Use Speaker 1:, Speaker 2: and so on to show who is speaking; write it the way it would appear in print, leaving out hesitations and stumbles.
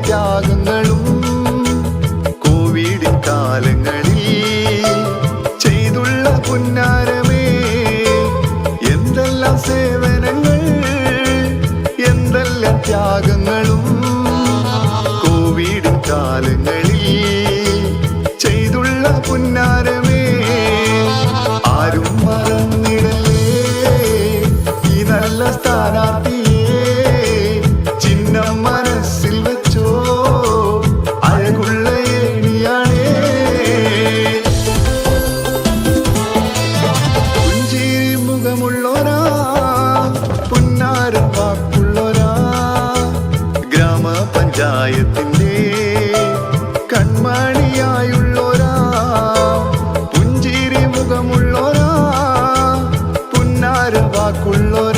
Speaker 1: ത്യാഗങ്ങളും കോവിഡിൻ കാലങ്ങളിൽ ചെയ്തുള്ള പുന്നാരമേ എന്തെല്ലാം സേവനങ്ങൾ എന്തെല്ലാം ത്യാഗങ്ങളും കോവിഡിൻ കാലങ്ങളിൽ ചെയ്തുള്ള പുന്നാരമേ ആരും മറന്നിടലേ ഈ നല്ല സ്ഥാനാർത്ഥിയെ ചിഹ്നം മനസ്സിൽ വെച്ചോ അഴകുള്ള ഏണിയാണേ പുഞ്ചിരി മുഖമുള്ളോരാ പുന്നാരം വാക്കുള്ളോരാ ഗ്രാമപഞ്ചായത്തിന്റെ കൺമണിയായുള്ളോരാ പുഞ്ചിരി മുഖമുള്ളോരാ പുന്നാരം വാക്കുള്ളോരാ